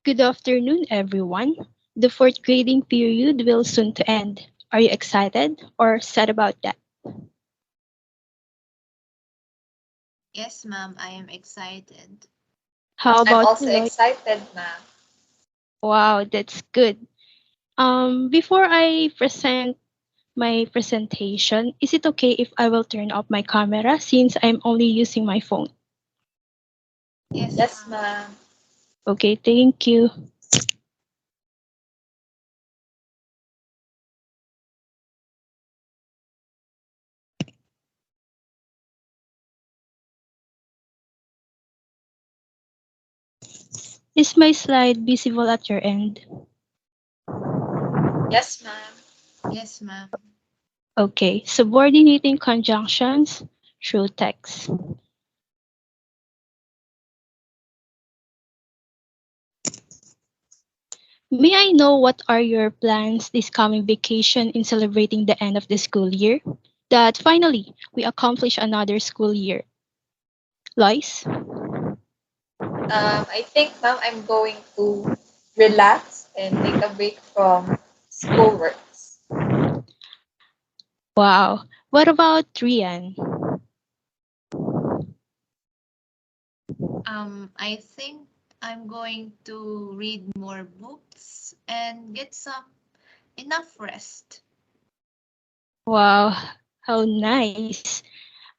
Good afternoon, everyone. The fourth grading period will soon to end. Are you excited or sad about that? Yes, ma'am, I am excited. How I'm about you, also Lloyd? excited, ma'am. Wow, that's good. Before I present my presentation, is it okay if I will turn off my camera since I'm only using my phone? Yes, Yes, ma'am. ma'am. Okay, thank you. Is my slide visible at your end? Yes, ma'am. Yes, ma'am. Okay, subordinating conjunctions through text. May I know what are your plans this coming vacation in celebrating the end of the school year? That finally we accomplish another school year. Lois? I think, ma'am, I'm going to relax and take a break from schoolworks. Wow. What about Rian? I think I'm going to read more books and get some enough rest. Wow, how nice.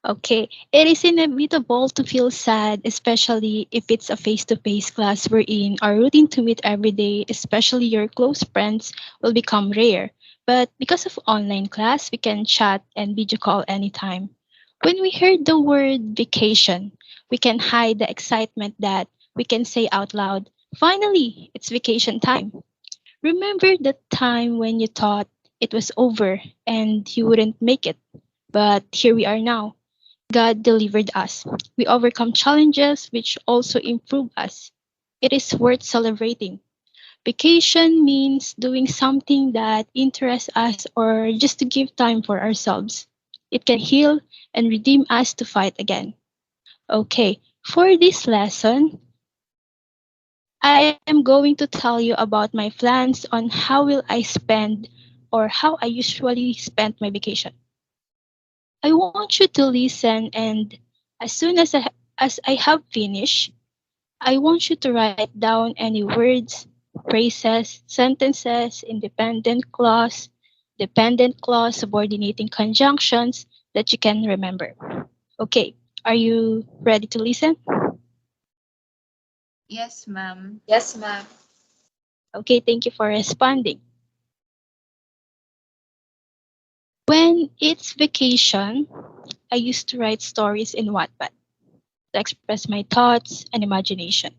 Okay, it is inevitable to feel sad, especially if it's a face to face class we're in. Our routine to meet every day, especially your close friends, will become rare. But because of online class, we can chat and video call anytime. When we heard the word vacation, we can hide the excitement that we can say out loud, finally, it's vacation time. Remember the time when you thought it was over and you wouldn't make it? But here we are now. God delivered us. We overcome challenges which also improve us. It is worth celebrating. Vacation means doing something that interests us or just to give time for ourselves. It can heal and redeem us to fight again. Okay, for this lesson, I am going to tell you about my plans on how will I spend or how I usually spend my vacation. I want you to listen and as soon as I have finished, I want you to write down any words, phrases, sentences, dependent clause, subordinating conjunctions that you can remember. Okay, are you ready to listen? Yes, ma'am. Yes, ma'am. Okay, thank you for responding. When it's vacation, I used to write stories in Wattpad to express my thoughts and imagination.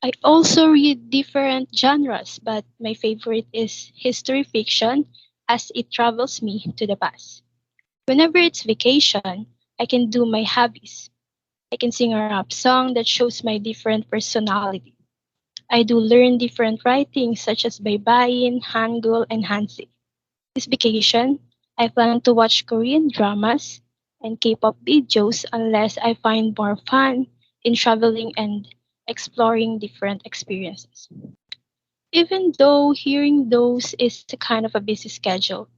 I also read different genres, but my favorite is history fiction as it travels me to the past. Whenever it's vacation, I can do my hobbies. I can sing a rap song that shows my different personality. I do learn different writings such as Baybayin, Hangul, and Hansi. This vacation, I plan to watch Korean dramas and K-pop videos unless I find more fun in traveling and exploring different experiences. Even though hearing those is a kind of a busy schedule,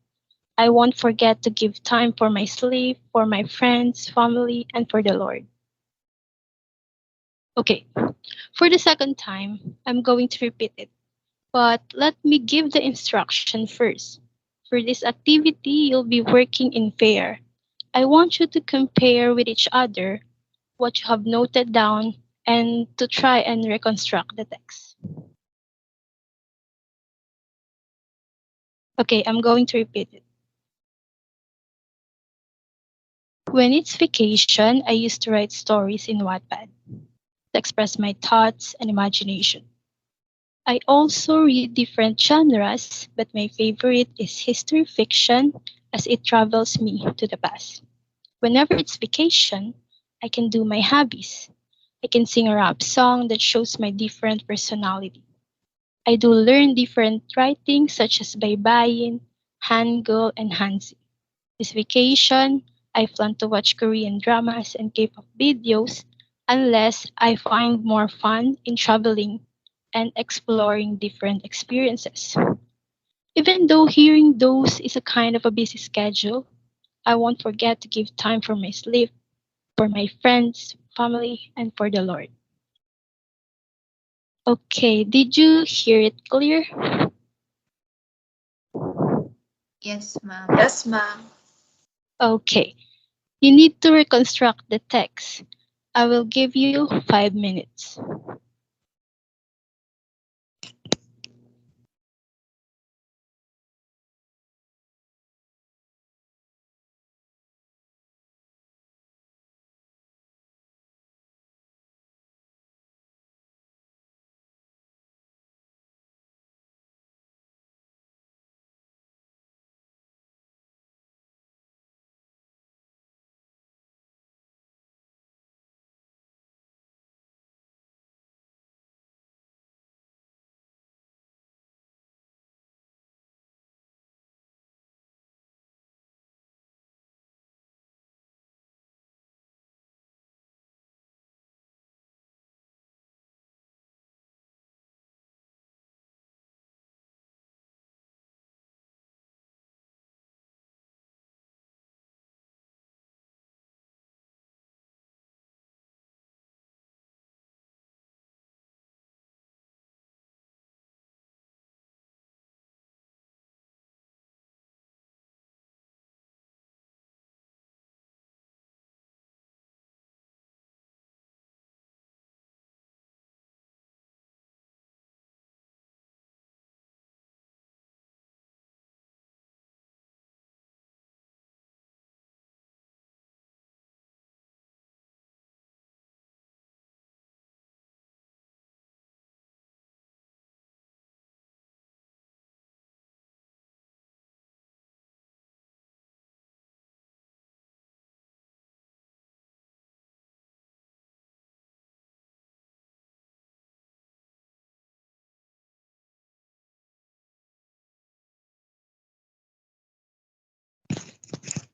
I won't forget to give time for my sleep, for my friends, family, and for the Lord. Okay, for the second time, I'm going to repeat it. But let me give the instruction first. For this activity, you'll be working in pair. I want you to compare with each other what you have noted down and to try and reconstruct the text. Okay, I'm going to repeat it. When it's vacation, I used to write stories in Wattpad to express my thoughts and imagination. I also read different genres, but my favorite is history fiction as it travels me to the past. Whenever it's vacation, I can do my hobbies. I can sing a rap song that shows my different personality. I do learn different writings such as Baybayin, Hangul, and Hansi. This vacation, I plan to watch Korean dramas and K-pop videos unless I find more fun in traveling and exploring different experiences. Even though hearing those is a kind of a busy schedule, I won't forget to give time for my sleep, for my friends, family, and for the Lord. Okay, did you hear it clear? Yes, ma'am. Yes, ma'am. Okay, you need to reconstruct the text. I will give you 5 minutes.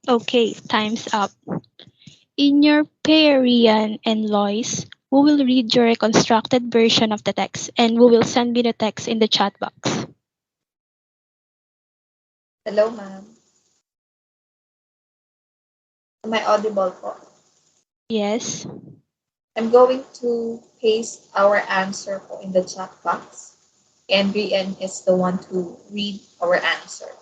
Okay, time's up. In your pair, Rian and Lois, we will read your reconstructed version of the text and we will send me the text in the chat box. Hello, ma'am. Am I audible po? Yes. I'm going to paste our answer po in the chat box. And Brian is the one to read our answer.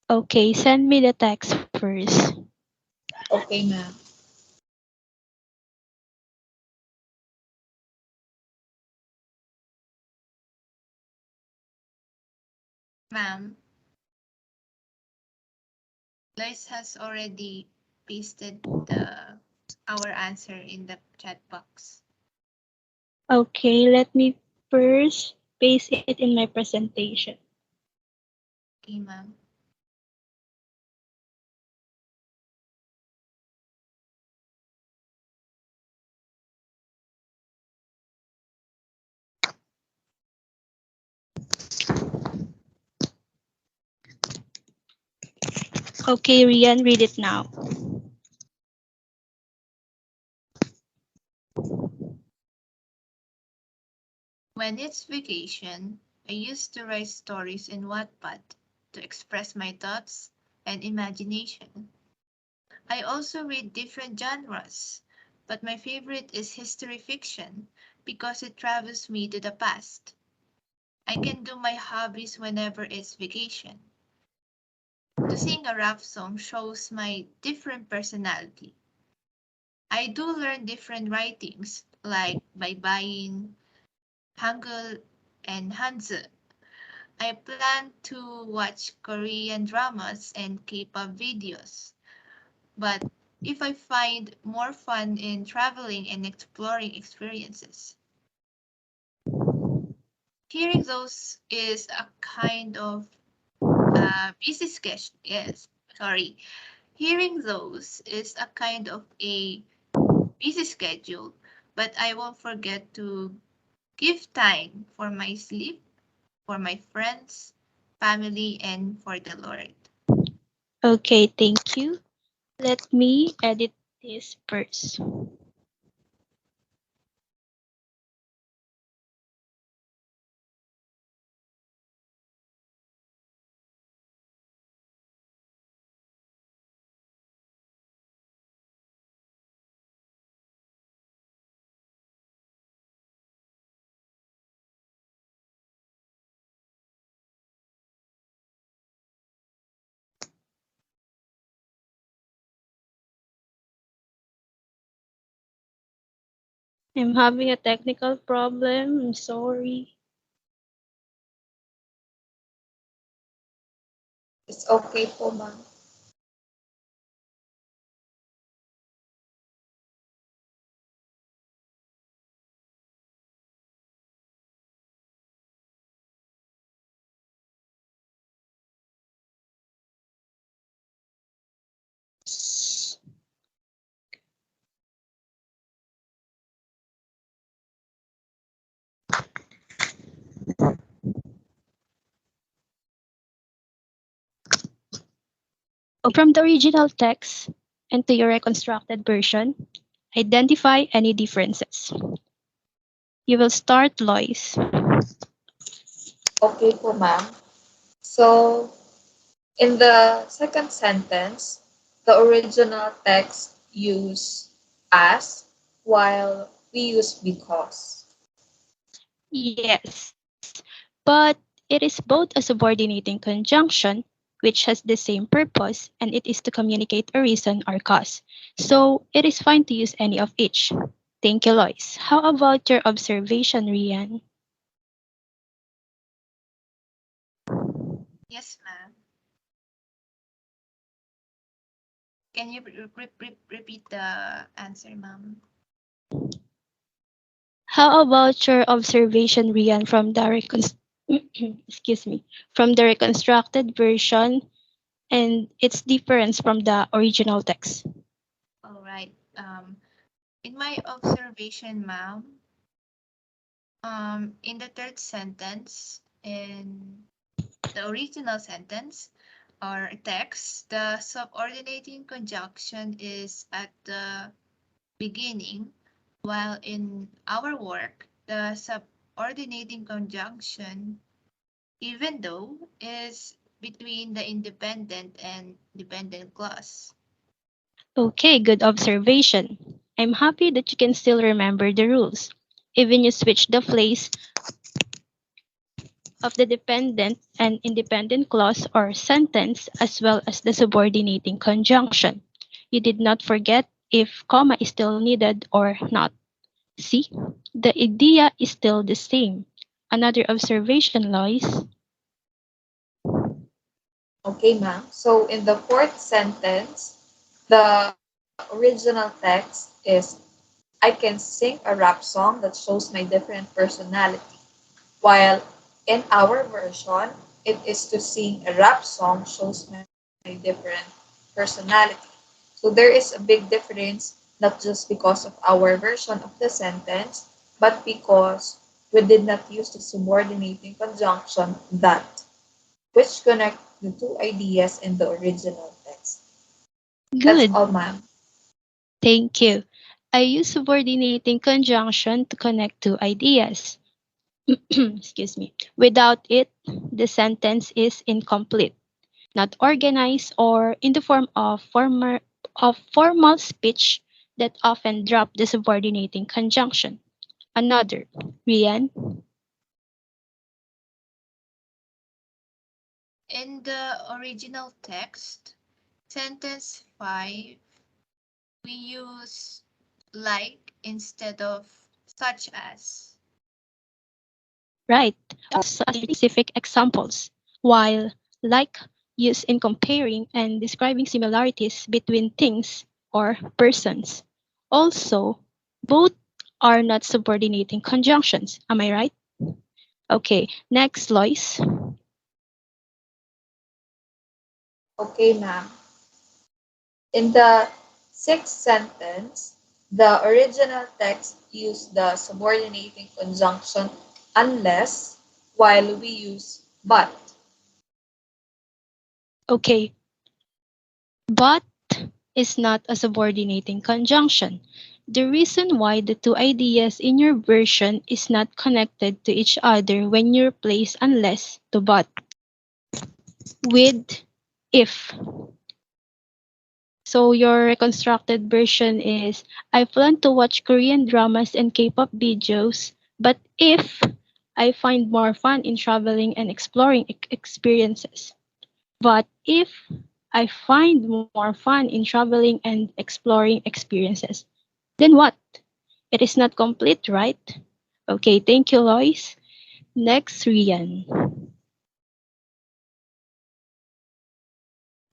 Okay, send me the text first. Okay, ma'am. Ma'am, Lois has already pasted the our answer in the chat box. Okay, let me first paste it in my presentation. Okay, ma'am. Okay, Rian, read it now. When it's vacation, I used to write stories in Wattpad to express my thoughts and imagination. I also read different genres, but my favorite is history fiction because it travels me to the past. I can do my hobbies whenever it's vacation. To sing a rap song shows my different personality. I do learn different writings, like by buying Hangul and Hanzi. I plan to watch Korean dramas and K-pop videos, but if I find more fun in traveling and exploring experiences. Hearing those is a kind of busy sketch. Yes, sorry. Hearing those is a kind of a busy schedule, but I won't forget to give time for my sleep, for my friends, family, and for the Lord. Okay, thank you. Let me edit this first. I'm having a technical problem. I'm sorry. It's okay po, ma'am. From the original text and to your reconstructed version, identify any differences. You will start, Lois. Okay po, ma'am. So, in the second sentence, the original text use as while we use because. Yes, but it is both a subordinating conjunction, which has the same purpose, and it is to communicate a reason or cause. So it is fine to use any of each. Thank you, Lois. How about your observation, Rian? Yes, ma'am. Can you repeat the answer, ma'am? How about your observation, Rian, from the excuse me, from the reconstructed version and its difference from the original text? All right. In my observation, ma'am, in the third sentence, in the original sentence or text, the subordinating conjunction is at the beginning, while in our work, the subordinating conjunction, even though, is between the independent and dependent clause. Okay, good observation. I'm happy that you can still remember the rules. Even you switch the place of the dependent and independent clause or sentence as well as the subordinating conjunction. You did not forget if comma is still needed or not. See, the idea is still the same. Another observation, Lois. Okay, ma'am. So, in the fourth sentence, the original text is I can sing a rap song that shows my different personality. While in our version, it is to sing a rap song shows my different personality. So there is a big difference, not just because of our version of the sentence, but because we did not use the subordinating conjunction that, which connect the two ideas in the original text. That's Good, all, ma'am. thank you. I use subordinating conjunction to connect two ideas. Excuse me. Without it, the sentence is incomplete, not organized, or in the form of formal speech that often drop the subordinating conjunction. Another, Rian. In the original text, sentence 5, we use like instead of such as. Right. Specific examples, while like used in comparing and describing similarities between things or persons. Also, both are not subordinating conjunctions. Am I right? Okay, next, Lois. Okay, ma'am. In the sixth sentence, the original text used the subordinating conjunction unless while we use but. Okay, but is not a subordinating conjunction. The reason why the two ideas in your version is not connected to each other when you replace unless to but with if. So your reconstructed version is I plan to watch Korean dramas and K-pop videos, but if I find more fun in traveling and exploring experiences. But if I find more fun in traveling and exploring experiences, then what? It is not complete, right? Okay, thank you, Lois. Next, Rian.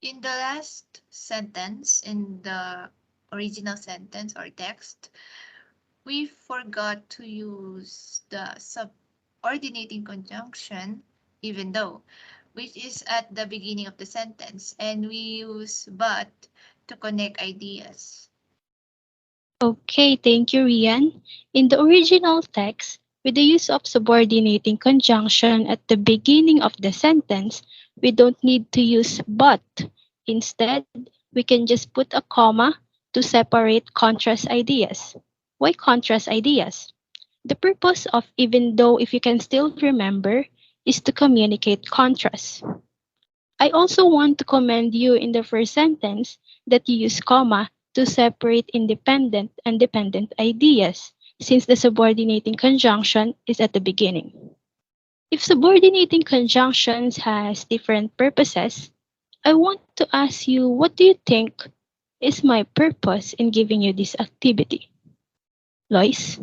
In the last sentence, in the original sentence or text, we forgot to use the subordinating conjunction, even though, which is at the beginning of the sentence, and we use but to connect ideas. Okay, thank you, Rian. In the original text, with the use of subordinating conjunction at the beginning of the sentence, we don't need to use but. Instead, we can just put a comma to separate contrast ideas. Why contrast ideas? The purpose of even though, if you can still remember, is to communicate contrast. I also want to commend you in the first sentence that you use comma to separate independent and dependent ideas, since the subordinating conjunction is at the beginning. If subordinating conjunctions has different purposes, I want to ask you, what do you think is my purpose in giving you this activity? Lois?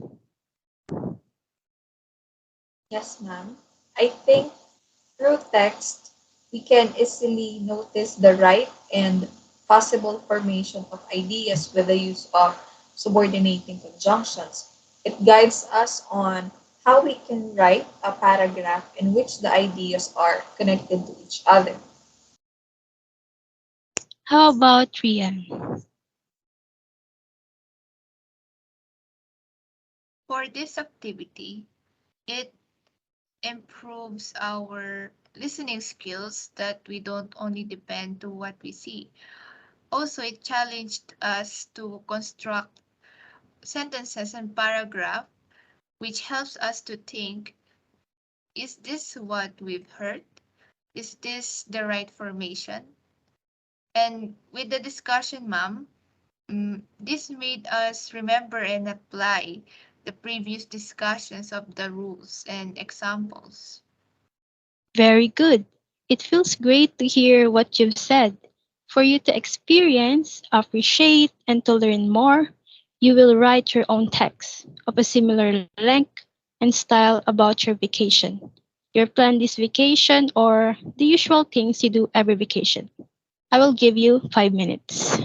Yes, ma'am. I think through text, we can easily notice the right and possible formation of ideas with the use of subordinating conjunctions. It guides us on how we can write a paragraph in which the ideas are connected to each other. How about Rian? For this activity, it improves our listening skills that we don't only depend to what we see. Also, it challenged us to construct sentences and paragraph, which helps us to think, is this what we've heard? Is this the right formation? And with the discussion, ma'am, this made us remember and apply the previous discussions of the rules and examples. Very good. It feels great to hear what you've said. For you to experience, appreciate, and to learn more, you will write your own text of a similar length and style about your vacation. Your plan this vacation or the usual things you do every vacation. I will give you 5 minutes.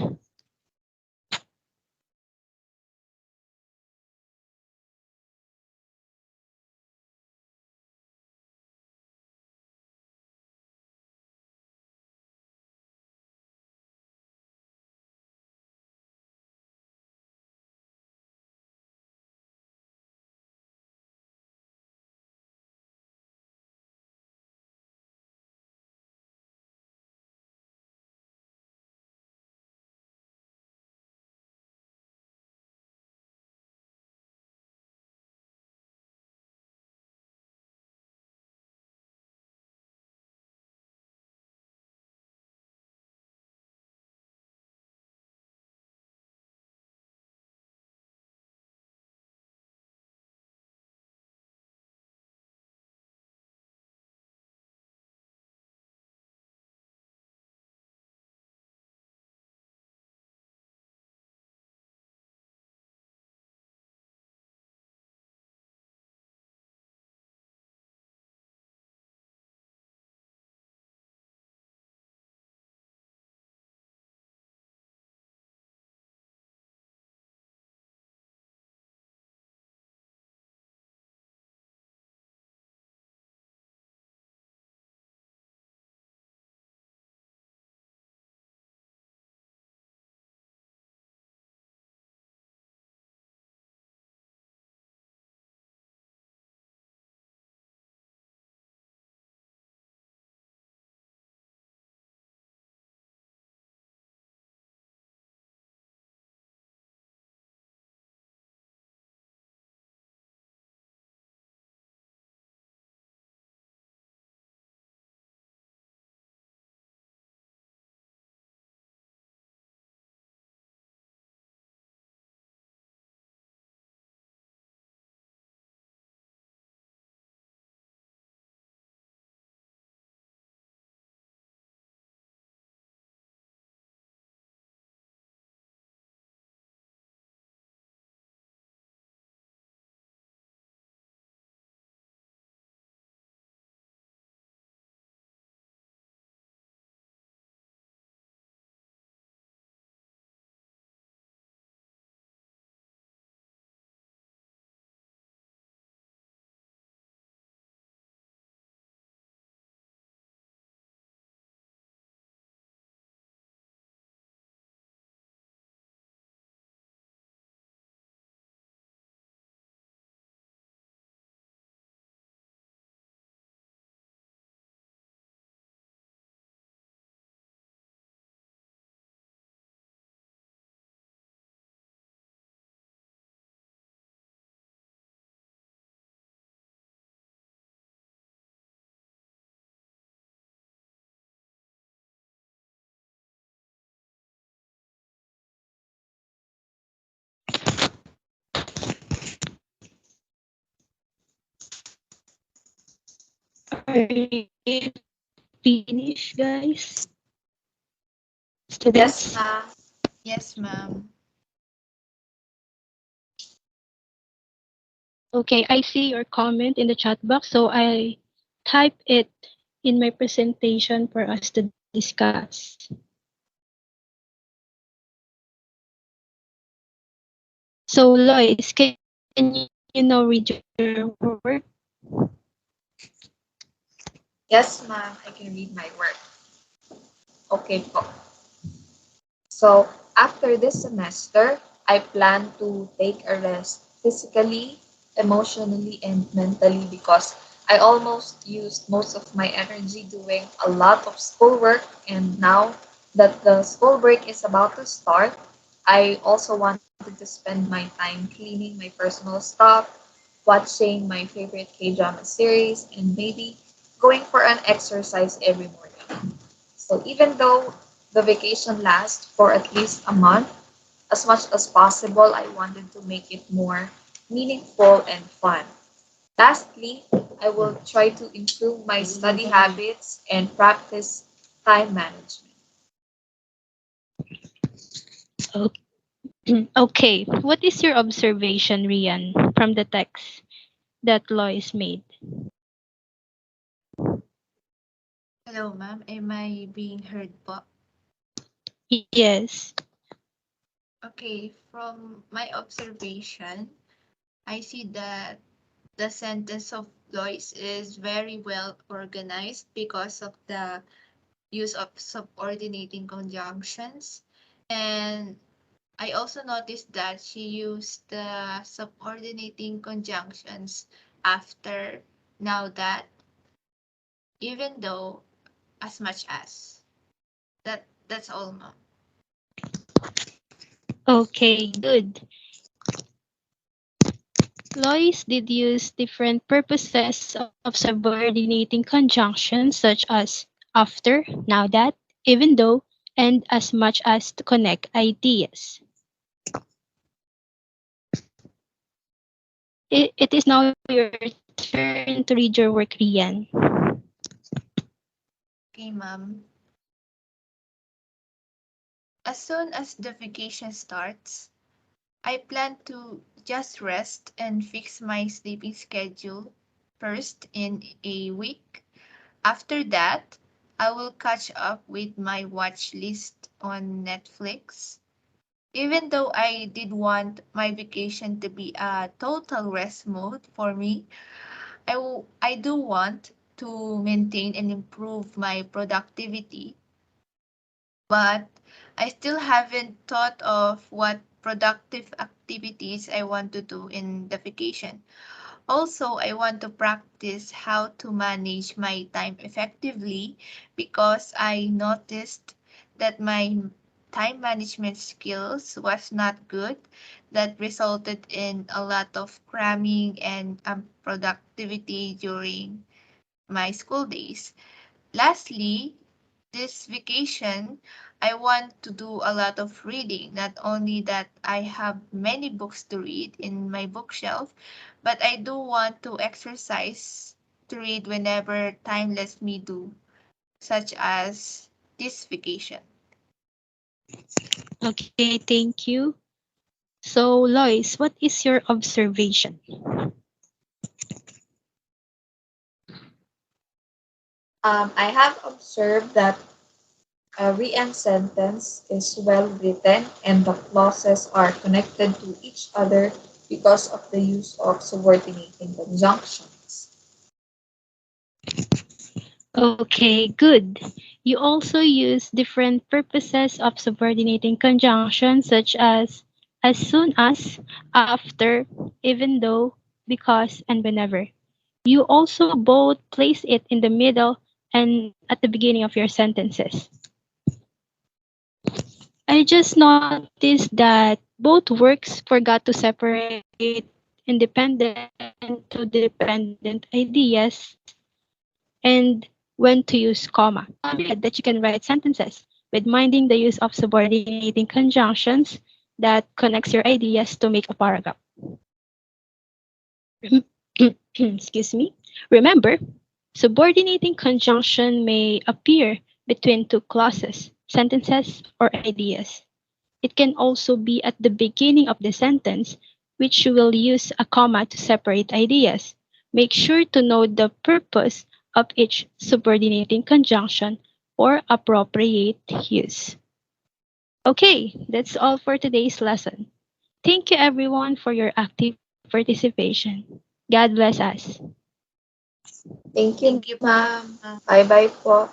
Are you finished, guys? Yes, Students? ma'am. Yes, ma'am. Okay, I see your comment in the chat box, so I type it in my presentation for us to discuss. So, Lois, can you now read your work? Yes, ma'am. I can read my work. Okay po. So, after this semester, I plan to take a rest physically, emotionally, and mentally because I almost used most of my energy doing a lot of schoolwork. And now that the school break is about to start, I also wanted to spend my time cleaning my personal stuff, watching my favorite K-drama series, and maybe going for an exercise every morning. So even though the vacation lasts for at least a month, as much as possible, I wanted to make it more meaningful and fun. Lastly, I will try to improve my study habits and practice time management. Okay, what is your observation, Rian, from the text that Lois made? Hello, ma'am. Am I being heard po? Yes. Okay, from my observation, I see that the sentence of Lois is very well organized because of the use of subordinating conjunctions. And I also noticed that she used the subordinating conjunctions after now that, even though, as much as. That's all, ma'am. Okay, good. Lois did use different purposes of subordinating conjunctions such as after, now that, even though, and as much as to connect ideas. It is now your turn to read your work, Rian. Okay, ma'am. As soon as the vacation starts, I plan to just rest and fix my sleeping schedule first in a week. After that, I will catch up with my watch list on Netflix. Even though I did want my vacation to be a total rest mode for me, I do want to maintain and improve my productivity, but I still haven't thought of what productive activities I want to do in the vacation. Also, I want to practice how to manage my time effectively because I noticed that my time management skills was not good. That resulted in a lot of cramming and productivity during my school days. Lastly, this vacation, I want to do a lot of reading. Not only that I have many books to read in my bookshelf, but I do want to exercise to read whenever time lets me do, such as this vacation. Okay, thank you. So, Lois, what is your observation? I have observed that a re-end sentence is well written and the clauses are connected to each other because of the use of subordinating conjunctions. Okay, good. You also use different purposes of subordinating conjunctions such as soon as, after, even though, because, and whenever. You also both place it in the middle and at the beginning of your sentences. I just noticed that both works forgot to separate independent to dependent ideas and when to use comma. You said that you can write sentences with minding the use of subordinating conjunctions that connects your ideas to make a paragraph. Excuse me. Remember, Subordinating conjunction may appear between two clauses, sentences, or ideas. It can also be at the beginning of the sentence, which you will use a comma to separate ideas. Make sure to know the purpose of each subordinating conjunction or appropriate use. Okay, that's all for today's lesson. Thank you everyone for your active participation. God bless us. Thank you, Thank you ma'am. po. Bye-bye po.